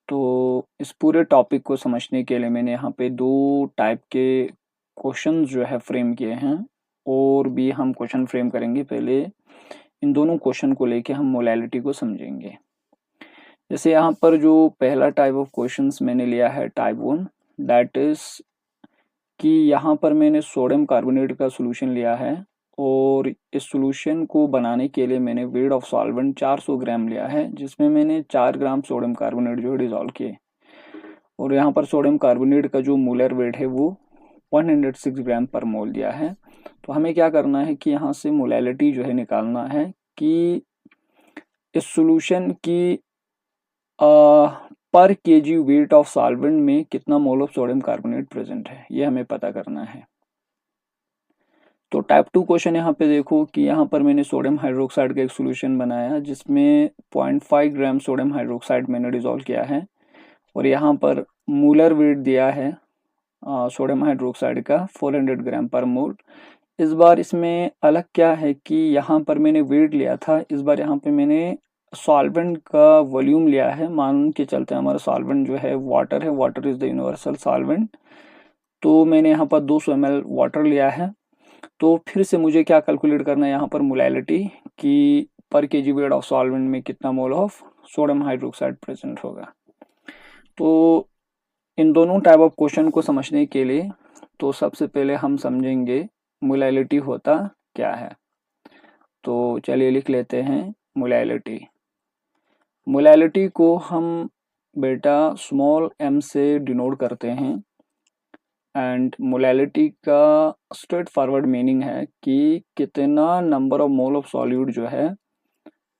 तो इस पूरे टॉपिक को समझने के लिए मैंने यहाँ पे 2 टाइप के क्वेश्चंस जो है फ्रेम किए हैं और भी हम क्वेश्चन फ्रेम करेंगे। पहले इन दोनों क्वेश्चन को लेके हम मोलैलिटी को समझेंगे। जैसे यहाँ पर जो पहला टाइप ऑफ क्वेश्चंस मैंने लिया है टाइप 1, दैट इज कि यहाँ पर मैंने सोडियम कार्बोनेट का सॉल्यूशन लिया है और इस सॉल्यूशन को बनाने के लिए मैंने वेट ऑफ सॉल्वेंट 400 ग्राम लिया है, जिसमें मैंने 4 ग्राम सोडियम कार्बोनेट जो है डिजोल्व किए और यहाँ पर सोडियम कार्बोनेट का जो मोलर वेट है वो 106 ग्राम पर मोल दिया है। तो हमें क्या करना है कि यहाँ से मोलैलिटी जो है निकालना है कि इस सॉल्यूशन की पर केजी वेट ऑफ सॉल्वेंट में कितना mole of sodium carbonate present है, ये हमें पता करना है। तो टाइप 2 क्वेश्चन यहाँ पे देखो कि यहाँ पर मैंने सोडियम हाइड्रोक्साइड का एक सॉल्यूशन बनाया जिसमें 0.5 ग्राम सोडियम हाइड्रोक्साइड मैंने डिसॉल्व किया है और यहाँ पर मोलर वेट दिया है सोडियम हाइड्रोक्साइड का 400 ग्राम पर मोल। इस बार इसमें अलग क्या है कि यहाँ पर मैंने वेट लिया था, इस बार यहाँ पे मैंने सॉल्वेंट का वॉल्यूम लिया है। मान के चलते हैं हमारा सॉल्वेंट जो है वाटर है, water is the universal solvent. तो मैंने यहाँ पर 200 ml वाटर लिया है। तो फिर से मुझे क्या कैलकुलेट करना है यहाँ पर मोलैलिटी कि पर केजी वेट ऑफ सॉल्वेंट में कितना mole of sodium hydroxide present होगा। तो इन दोनों टाइप ऑफ क्वेश्चन को समझने के लिए तो सबसे पहले हम समझेंगे मोलैलिटी होता क्या है। तो चलिए लिख लेते हैं मोलैलिटी। मोलैलिटी को हम बेटा स्मॉल m से डिनोट करते हैं एंड मोलैलिटी का स्ट्रेट फॉरवर्ड मीनिंग है कि कितना number of mole of solute जो है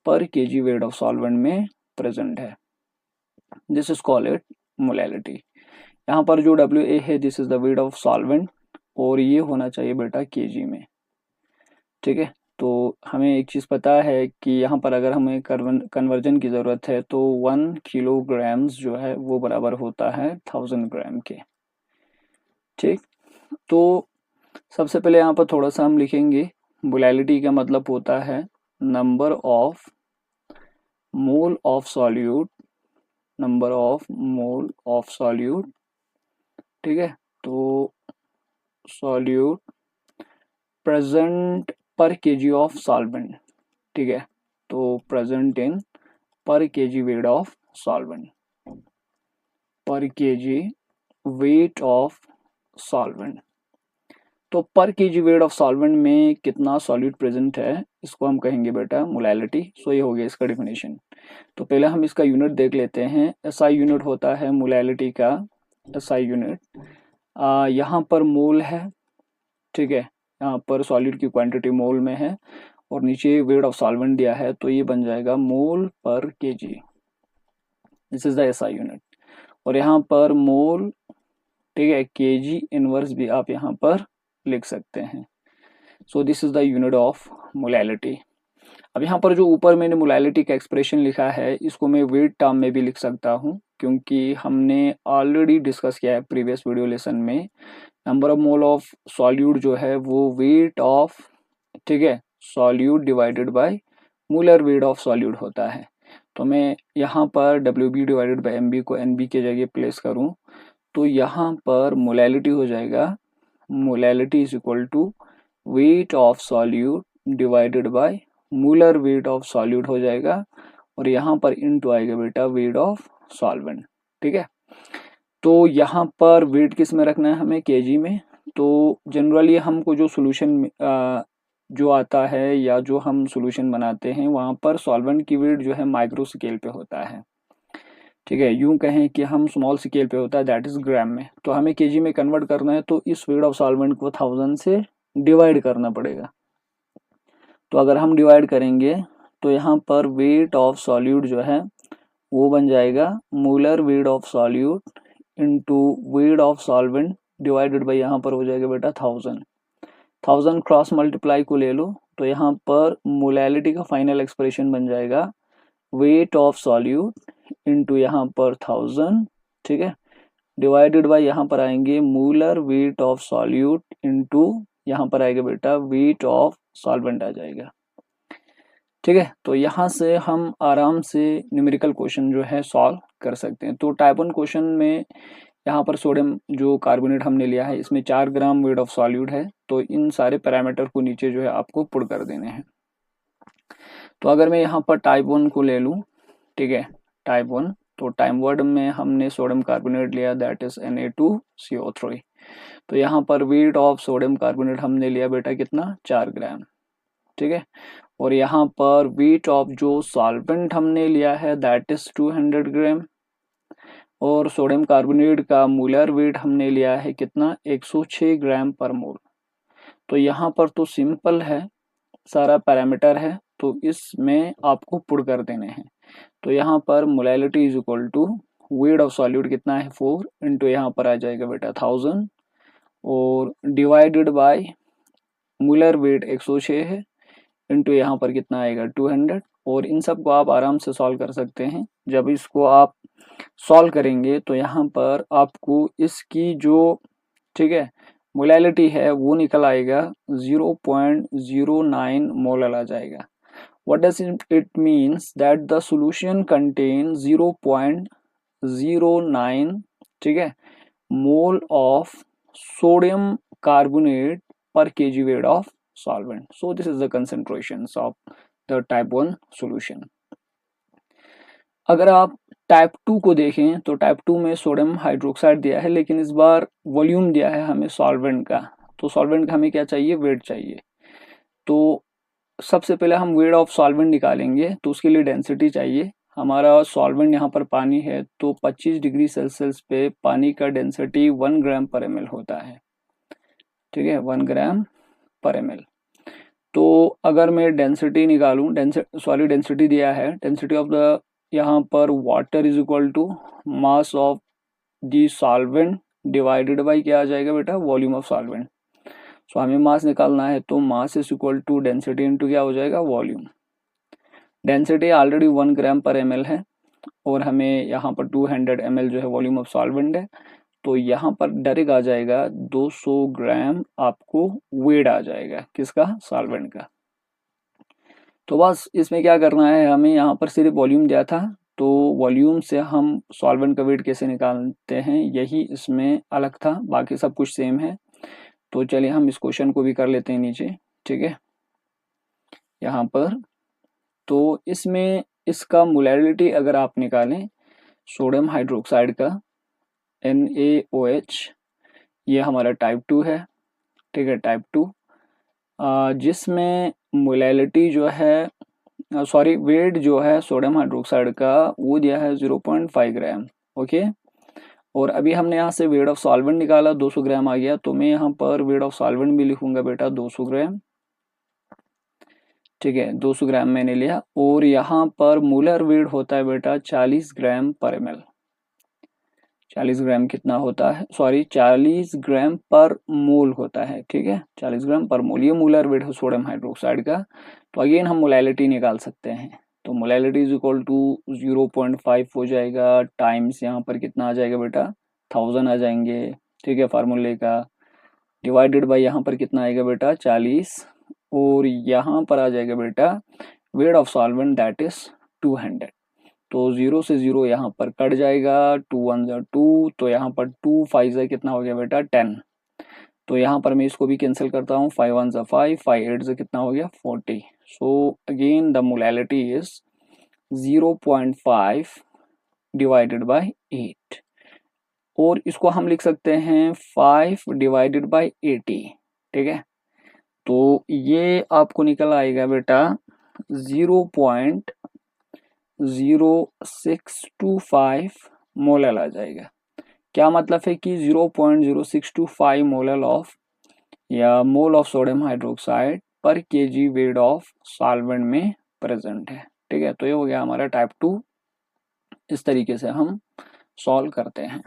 पर केजी वेट ऑफ सॉल्वेंट में प्रेजेंट है। This is called it molality. यहाँ पर जो WA है this is the weight of solvent और ये होना चाहिए बेटा केजी में। ठीक है, तो हमें एक चीज़ पता है कि यहाँ पर अगर हमें कन्वर्जन की ज़रूरत है तो 1 किलोग्राम्स जो है वो बराबर होता है 1000 ग्राम के। ठीक, तो सबसे पहले यहाँ पर थोड़ा सा हम लिखेंगे मोलैलिटी का मतलब होता है number of mole of solute, number of mole of solute. ठीक है, तो सॉल्यूट प्रेजेंट पर केजी ऑफ सॉल्वेंट। ठीक है, तो प्रेजेंट इन पर केजी वेट ऑफ सॉल्वेंट, पर केजी वेट ऑफ सॉल्वेंट। तो पर केजी वेट ऑफ सॉल्वेंट में कितना सॉल्यूट प्रेजेंट है इसको हम कहेंगे बेटा मोलैलिटी। सो ये हो गया इसका डेफिनेशन। तो पहले हम इसका यूनिट देख लेते हैं। SI यूनिट होता है मोलैलिटी का, SI यूनिट यहाँ पर मोल है। ठीक है, यहाँ पर सॉल्यूट की क्वांटिटी मोल में है और नीचे वेट ऑफ सॉल्वेंट दिया है तो ये बन जाएगा मोल पर KG. This is the SI unit. और यहाँ पर मोल, ठीक है, केजी इनवर्स भी आप यहाँ पर लिख सकते हैं। So this is the unit of molality. अब यहाँ पर जो ऊपर मैंने मोलैलिटी का एक्सप्रेशन लिखा है इसको मैं वेट टर्म में भी लिख सकता हूँ क्योंकि हमने ऑलरेडी डिस्कस किया है प्रीवियस वीडियो लेसन में number of mole of solute जो है वो वेट ऑफ, ठीक है, solute divided by molar weight of solute होता है। तो मैं यहाँ पर WB डिवाइडेड बाय MB को NB के जगह प्लेस करूँ तो यहाँ पर मोलैलिटी हो जाएगा, molality is equal to weight of solute divided by molar weight of solute हो जाएगा और यहाँ पर इनटू आएगा बेटा वेट ऑफ सॉल्वेंट। ठीक है, तो यहाँ पर वेट किस में रखना है हमें, केजी में। तो जनरली हमको जो सॉल्यूशन जो आता है या जो हम सॉल्यूशन बनाते हैं वहाँ पर सॉल्वेंट की वेट जो है माइक्रो स्केल पे होता है। ठीक है, यूं कहें कि हम स्मॉल स्केल पे होता है दैट इज ग्राम में। तो हमें केजी में कन्वर्ट करना है तो इस वेट ऑफ सॉल्वेंट को 1000 से डिवाइड करना पड़ेगा। तो अगर हम डिवाइड करेंगे तो यहाँ पर वेट ऑफ सॉल्यूट जो है वो बन जाएगा molar weight of solute into weight of solvent divided by यहाँ पर हो जाएगा बेटा 1000 क्रॉस मल्टीप्लाई को ले लो तो यहाँ पर मोलैलिटी का फाइनल एक्सप्रेशन बन जाएगा वेट ऑफ सॉल्यूट इनटू यहाँ पर 1000, ठीक है, डिवाइडेड बाय यहाँ पर आएंगे molar weight of solute into यहाँ पर आएगा बेटा वेट ऑफ सॉल्वेंट आ जाएगा। ठीक है, तो यहाँ से हम आराम से न्यूमेरिकल क्वेश्चन जो है सॉल्व कर सकते हैं। तो टाइप 1 क्वेश्चन में यहाँ पर सोडियम जो कार्बोनेट हमने लिया है इसमें 4 ग्राम वेट ऑफ सॉल्यूट है, तो इन सारे पैरामीटर को नीचे जो है आपको पुट कर देने हैं। तो अगर मैं यहाँ पर टाइप 1 को ले लूँ, ठीक है, टाइप 1, तो टाइप 1 में हमने सोडियम कार्बोनेट लिया, दैट इज Na2CO3। तो यहाँ पर वेट ऑफ सोडियम कार्बोनेट हमने लिया बेटा कितना, 4 ग्राम, ठीक है। और यहाँ पर वेट ऑफ जो सॉल्वेंट हमने लिया है दैट इज 200 ग्राम, और सोडियम कार्बोनेट का मोलर वेट हमने लिया है कितना, 106 ग्राम पर मोल। तो यहाँ पर तो सिंपल है, सारा पैरामीटर है, तो इसमें आपको पुट कर देने हैं। तो यहाँ पर molality is equal to weight of solute कितना है 4 इंटू यहाँ पर आ जाएगा बेटा 1000 और डिवाइडेड बाय मोलर वेट 106 है इंटू यहाँ पर कितना आएगा 200। और इन सब को आप आराम से सॉल्व कर सकते हैं। जब इसको आप सॉल्व करेंगे तो यहाँ पर आपको इसकी जो, ठीक है, मोलैलिटी है वो निकल आएगा 0.09 मोलर आ जाएगा। What does it means that the solution contains 0.09, ठीक है, mole of sodium carbonate per kg weight of solvent. So this is the concentrations of the type 1 solution. अगर आप टाइप 2 को देखें तो टाइप 2 में सोडियम हाइड्रोक्साइड दिया है, लेकिन इस बार वॉल्यूम दिया है हमें सॉल्वेंट का। तो सॉल्वेंट का हमें क्या चाहिए, वेट चाहिए। तो सबसे पहले हम वेट ऑफ सॉल्वेंट निकालेंगे, तो उसके लिए डेंसिटी चाहिए। हमारा सॉल्वेंट यहाँ पर पानी है, तो 25 डिग्री सेल्सियस पे पानी का डेंसिटी 1 ग्राम पर ml होता है, ठीक है, 1 ग्राम पर ml। तो अगर मैं डेंसिटी निकालूं, डेंसिटी दिया है, डेंसिटी ऑफ द यहाँ पर water is equal to mass of the solvent divided by क्या आ जाएगा बेटा, वॉल्यूम ऑफ सॉल्वेंट। सो हमें मास निकालना है, तो mass is equal to density into क्या हो जाएगा, वॉल्यूम। डेंसिटी ऑलरेडी 1 ग्राम पर ml है और हमें यहाँ पर 200 ml जो है वॉल्यूम ऑफ सॉल्वेंट है, तो यहाँ पर डायरेक्ट आ जाएगा 200 ग्राम आपको वेट आ जाएगा किसका, सॉल्वेंट का। तो बस इसमें क्या करना है, हमें यहाँ पर सिर्फ वॉल्यूम दिया था, तो वॉल्यूम से हम सॉल्वेंट का वेट कैसे निकालते हैं यही इसमें अलग था, बाकी सब कुछ सेम है। तो चलिए हम इस क्वेश्चन को भी कर लेते हैं नीचे, ठीक है, यहाँ पर। तो इसमें इसका मोलैलिटी अगर आप निकालें सोडियम हाइड्रोक्साइड का NaOH, ये हमारा टाइप 2 है, ठीक है, टाइप 2, जिसमें मोलैलिटी जो है, सॉरी, वेट जो है सोडियम हाइड्रोक्साइड का वो दिया है 0.5 ग्राम, ओके। और अभी हमने यहाँ से वेट ऑफ सॉल्वेंट निकाला, 200 ग्राम आ गया, तो मैं यहाँ पर वेट ऑफ सॉल्वेंट भी लिखूंगा बेटा 200 ग्राम, ठीक है, 200 ग्राम मैंने लिया। और यहाँ पर मोलर वेट होता है बेटा 40 ग्राम पर ml। 40 ग्राम कितना होता है, सॉरी 40 ग्राम पर मोल होता है, ठीक है, 40 ग्राम पर मोल, ये मोलर वेट है सोडियम हाइड्रोक्साइड का। तो अगेन हम मोलैलिटी निकाल सकते हैं, तो मोलैलिटी इज इक्वल टू 0.5 हो जाएगा, टाइम्स यहाँ पर कितना आ जाएगा बेटा 1000 आ जाएंगे, ठीक है, फार्मूले का, डिवाइडेड बाई यहाँ पर कितना आएगा बेटा 40, और यहाँ पर आ जाएगा बेटा weight of solvent that is 200। तो 0 से 0 यहाँ पर कट जाएगा, 2 1 जा 2, तो यहाँ पर 2 5 जा कितना हो गया बेटा 10। तो यहाँ पर मैं इसको भी कैंसिल करता हूँ, 5 1 जा 5, 5 8 जा कितना हो गया 40। So again the molality is 0.5 divided by 8, और इसको हम लिख सकते हैं 5 डिवाइडेड बाय 80, ठीक है। तो ये आपको निकल आएगा बेटा 0.0625 मोलर आ जाएगा। क्या मतलब है कि 0.0625 मोलर ऑफ या मोल ऑफ सोडियम हाइड्रोक्साइड पर केजी वेट ऑफ सॉल्वेंट में प्रेजेंट है, ठीक है। तो ये हो गया हमारा टाइप 2, इस तरीके से हम सॉल्व करते हैं।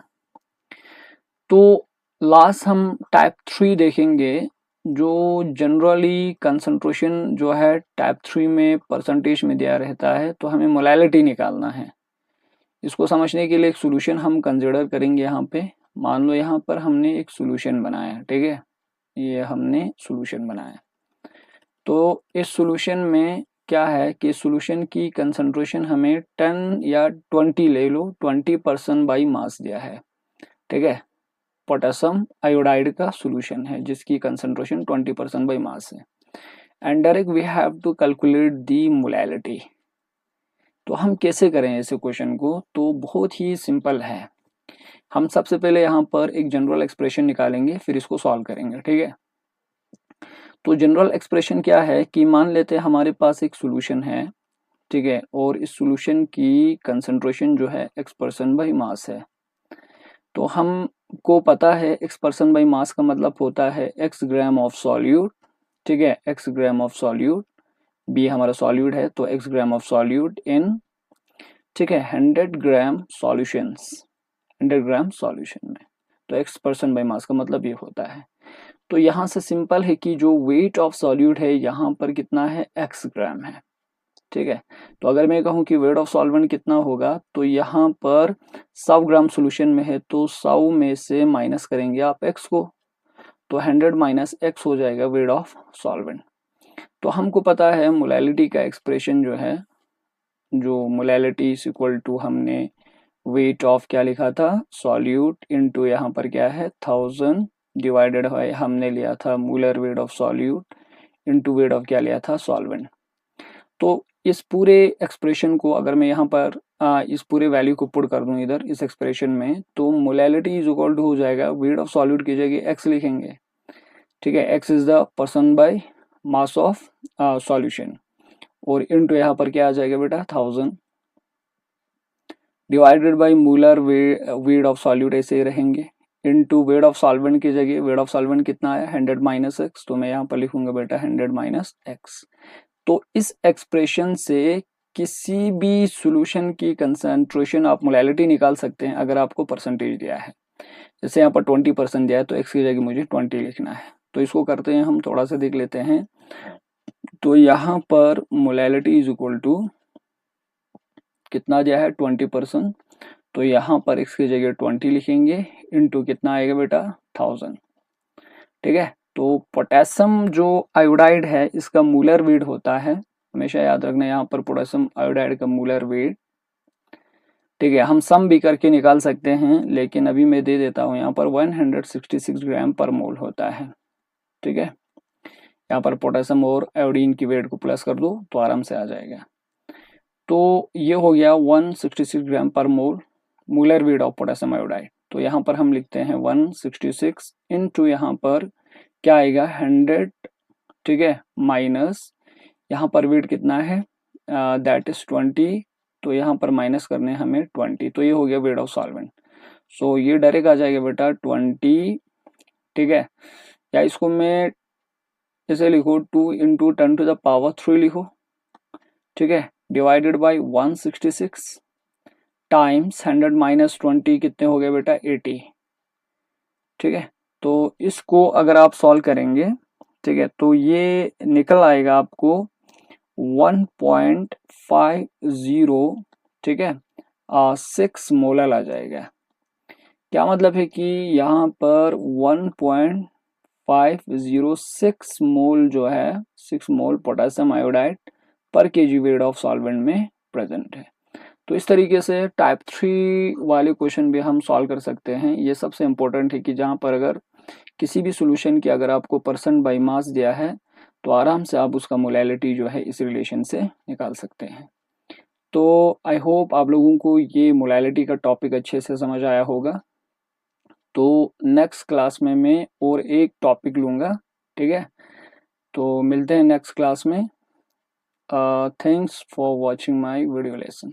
तो लास्ट हम टाइप 3 देखेंगे, जो जनरली कंसंट्रेशन जो है टाइप 3 में परसेंटेज में दिया रहता है, तो हमें मोलैलिटी निकालना है। इसको समझने के लिए एक सॉल्यूशन हम कंसिडर करेंगे। यहाँ पे मान लो यहाँ पर हमने एक सॉल्यूशन बनाया, ठीक है, ये हमने सॉल्यूशन बनाया। तो इस सॉल्यूशन में क्या है कि सॉल्यूशन की कंसंट्रेशन हमें 10 या 20 ले लो, 20% बाई मास दिया है, ठीक है। पोटेशियम आयोडाइड का सॉल्यूशन है जिसकी कंसंट्रेशन 20% बाई मास है, and direct we have to calculate the molality. तो हम कैसे करें ऐसे क्वेश्चन को? तो बहुत ही सिंपल है। हम सबसे पहले यहाँ पर एक जनरल एक्सप्रेशन निकालेंगे, फिर इसको सॉल्व करेंगे, ठीक है। तो जनरल एक्सप्रेशन क्या है कि मान लेते हैं हमारे पास एक सॉल्यूशन है, ठीक है, और इस सॉल्यूशन की कंसंट्रेशन जो है x% बाई मास है। तो हमको पता है x% बाई मास का मतलब होता है x ग्राम ऑफ सॉल्यूट, ठीक है, x gram of solute, B हमारा सॉल्यूट है तो x gram of solute in, ठीक है, 100 ग्राम सॉल्यूशंस, 100 ग्राम सॉल्यूशन में। तो x% बाई मास का मतलब ये होता है। तो यहाँ से सिंपल है कि जो वेट ऑफ सॉल्यूट है यहाँ पर कितना है, x ग्राम है, ठीक है। तो अगर मैं कहूँ कि वेट ऑफ सॉल्वेंट कितना होगा, तो यहाँ पर 100 ग्राम सॉल्यूशन में है तो 100 में से माइनस करेंगे आप x को, तो 100 माइनस x हो जाएगा वेट ऑफ सॉल्वेंट। तो हमको पता है मोलैलिटी का एक्सप्रेशन जो है, जो मोलैलिटी इज इक्वल टू हमने वेट ऑफ क्या लिखा था, सॉल्यूट इनटू यहाँ पर क्या है 1000 डिवाइडेड है, हमने लिया था molar weight of solute into weight of क्या लिया था, सॉल्वेंट। तो इस पूरे एक्सप्रेशन को अगर मैं यहाँ पर इस पूरे वैल्यू को पुट कर दूं इधर इस एक्सप्रेशन में, तो मोलैलिटी इज इक्वल टू हो जाएगा वेट ऑफ सॉल्यूट की जगह x लिखेंगे, ठीक है, x is the percent by mass of solution, और इनटू यहाँ पर क्या आ जाएगा बेटा 1000 divided by molar weight of solute, ऐसे रहेंगे, इनटू वेट ऑफ सॉल्वेंट की जगह वेट ऑफ सॉल्वेंट कितना है 100 माइनस एक्स, तो मैं यहाँ पर लिखूंगा बेटा 100 माइनस एक्स। तो इस एक्सप्रेशन से किसी भी सॉल्यूशन की कंसंट्रेशन आप मोलैलिटी निकाल सकते हैं अगर आपको परसेंटेज दिया है। जैसे यहाँ पर 20% दिया है तो x की जगह मुझे 20 लिखना है। तो इसको करते हैं हम, थोड़ा सा देख लेते हैं। तो यहाँ पर मोलैलिटी इज इक्वल टू कितना दिया है 20%, तो यहाँ पर x की जगह 20 लिखेंगे, इनटू कितना आएगा बेटा 1000, ठीक है। तो पोटेशियम जो आयोडाइड है इसका मोलर वेट होता है, हमेशा याद रखना यहाँ पर पोटेशियम आयोडाइड का मोलर वेट, ठीक है, हम सम भी करके निकाल सकते हैं लेकिन अभी मैं दे देता हूँ, यहाँ पर 166 ग्राम पर मोल होता है, ठीक है। यहाँ पर पोटेशियम और आयोडीन की वेट को प्लस कर दो तो आराम से आ जाएगा। तो ये हो गया 166 gram per mole molar weight of potassium iodide. तो यहाँ पर हम लिखते हैं 166 इनटू यहाँ पर क्या आएगा 100, ठीक है, माइनस यहाँ पर वेट कितना है दैट इज 20, तो यहाँ पर माइनस करने हमें 20, तो ये हो गया वेट ऑफ सॉल्वेंट। सो ये डायरेक्ट आ जाएगा बेटा 20, ठीक है, या इसको मैं ऐसे लिखो 2 इंटू 10 टू द पावर 3 लिखो, ठीक है, डिवाइडेड बाई 166 टाइम्स 100 माइनस 20 कितने हो गए बेटा 80, ठीक है। तो इसको अगर आप सॉल्व करेंगे, ठीक है, तो ये निकल आएगा आपको 1.50, ठीक है, 6 मोलर आ जाएगा। क्या मतलब है कि यहाँ पर 1.506 मोल जो है 6 मोल पोटेशियम आयोडाइड पर केजी वेट ऑफ सॉल्वेंट में प्रेजेंट है। तो इस तरीके से टाइप 3 वाले क्वेश्चन भी हम सॉल्व कर सकते हैं। ये सबसे इम्पोर्टेंट है कि जहाँ पर अगर किसी भी सॉल्यूशन की अगर आपको परसेंट बाई मास दिया है तो आराम से आप उसका मोलैलिटी जो है इस रिलेशन से निकाल सकते हैं। तो आई होप आप लोगों को ये मोलैलिटी का टॉपिक अच्छे से समझ आया होगा। तो नेक्स्ट क्लास में मैं और एक टॉपिक लूँगा, ठीक है। तो मिलते हैं नेक्स्ट क्लास में। Thanks for watching my video lesson.